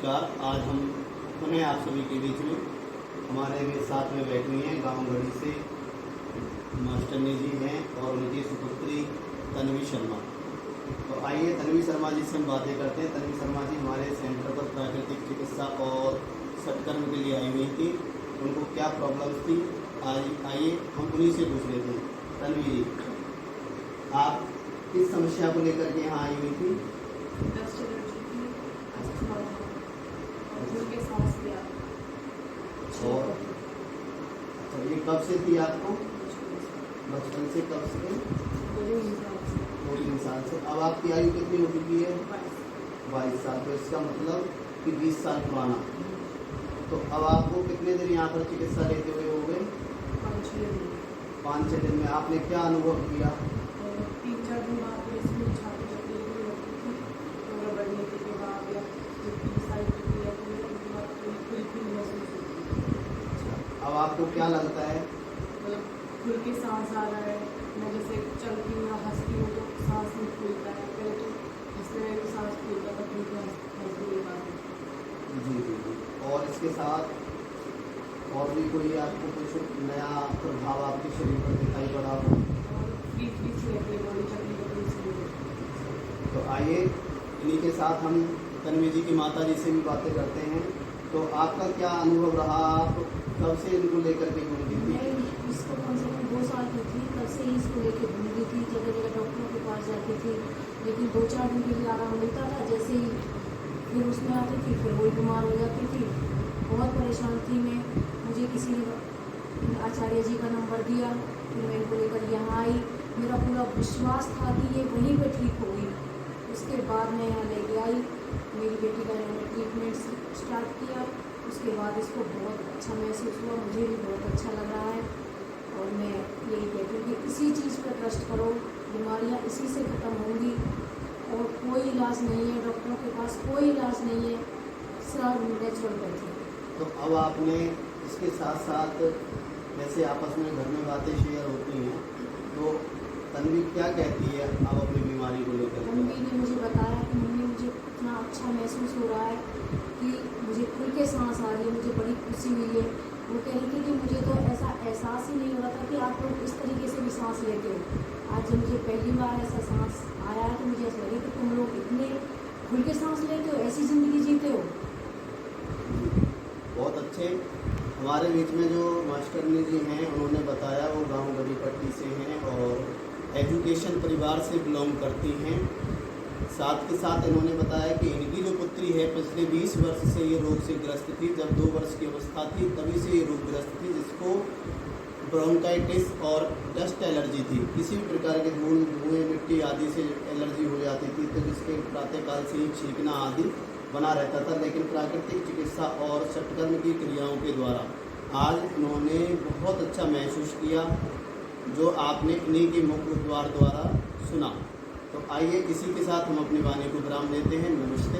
नमस्कार। आज हम पुनः आप सभी के बीच में हमारे साथ में बैठी हुई हैं गांव गढ़ी से मास्टरनी जी हैं और उनकी सुपुत्री तन्वी शर्मा। तो आइए तन्वी शर्मा जी से हम बातें करते हैं। तन्वी शर्मा जी हमारे सेंटर पर प्राकृतिक चिकित्सा और सटकर्म के लिए आई हुई थी। उनको क्या प्रॉब्लम्स थी आइए हम उन्हीं से पूछ लेते हैं। तन्वी जी, आप किस समस्या को लेकर के यहाँ आई हुई थी? और अच्छा, ये कब से थी आपको? बचपन से? कब से? 2-3 साल से। अब आपकी आयु कितनी हो चुकी है? 22 साल। तो इसका मतलब कि 20 साल पुराना। तो अब आपको कितने दिन यहाँ पर चिकित्सा लेते हुए हो गए? 5-6 दिन में आपने क्या अनुभव किया? 3-4 दिन बाद इसमें छाती तकलीफ भी होती थी, तो बढ़ने के बाद या सारी प्रक्रिया के बाद खुल महसूस होती है। अब आपको क्या लगता है? मतलब खुल के सांस आ रहा है। मैं जैसे चलती हूँ या हंसती हूँ तो सांस नहीं खुलता है। पहले तो हंसने में भी सांस खुलता था, खुल के हंस नहीं पाती। जी जी जी। और इसके साथ और भी कोई आपको कुछ नया प्रभाव आपके शरीर पर दिखाई पड़ा हो? तो आइए इन्हीं के साथ हम तन्वी जी की माता जी से भी बातें करते हैं। तो आपका क्या अनुभव रहा? आप कब से इनको लेकर के घूमती थी? मैं इसको कम से कम 2 साल की थी, तब से ही इसको लेकर घूमती थी, जगह जगह डॉक्टरों के पास जाती थी, लेकिन 2-4 दिन के लिए आराम मिलता था। जैसे ही फिर उसमें आती थी फिर वही बीमार हो जाती थी। बहुत परेशान थी मैं। मुझे किसी ने आचार्य जी का नंबर दिया, फिर मैं इनको लेकर यहाँ आई। मेरा पूरा विश्वास था कि ये वहीं पर ठीक होगी। उसके बाद मैं यहाँ लेके आई, मेरी बेटी का इन्होंने ट्रीटमेंट स्टार्ट किया। उसके बाद इसको बहुत अच्छा महसूस हुआ, मुझे भी बहुत अच्छा लग रहा है। और मैं यही कहती हूँ कि इसी चीज़ पर ट्रस्ट करो, बीमारियाँ इसी से ख़त्म होंगी और कोई इलाज नहीं है, डॉक्टरों के पास कोई इलाज नहीं है, सब नेचुरल बैठे। तो अब आपने इसके साथ साथ जैसे आपस में घर में बातें शेयर होती हैं, तो तन्वी क्या कहती है अब अपनी बीमारी को लेकर? तन्वी ने मुझे बताया कि मम्मी मुझे इतना अच्छा महसूस हो रहा है कि मुझे खुल के सांस आ रही है, मुझे बड़ी खुशी हुई है। वो कह रही थी कि मुझे तो ऐसा एहसास ही नहीं हो रहा था कि आप लोग इस तरीके से भी सांस लेते हो। आज जब मुझे पहली बार ऐसा सांस आया है तो मुझे ऐसा लगे कि तुम लोग इतने खुल के सांस लेते हो, ऐसी ज़िंदगी जीते हो। बहुत अच्छे। हमारे बीच में जो मास्टरनी जी हैं उन्होंने बताया वो गांव गढ़ी पट्टी से हैं और एजुकेशन परिवार से बिलोंग करती हैं। साथ के साथ इन्होंने बताया कि इनकी जो पुत्री है पिछले 20 वर्ष से ये रोग से ग्रस्त थी। जब 2 वर्ष की अवस्था थी तभी से ये रोग ग्रस्त थी, जिसको ब्रोंकाइटिस और डस्ट एलर्जी थी। किसी भी प्रकार के धुएं मिट्टी आदि से एलर्जी हो जाती थी, तो जिसके प्रातःकाल से ही छींकना आदि बना रहता था। लेकिन प्राकृतिक चिकित्सा और सटकर्म की क्रियाओं के द्वारा आज इन्होंने बहुत अच्छा महसूस किया, जो आपने इन्हीं के मुख द्वार द्वारा सुना। तो आइए इसी के साथ हम अपनी वाणी को विराम देते हैं। नमस्ते।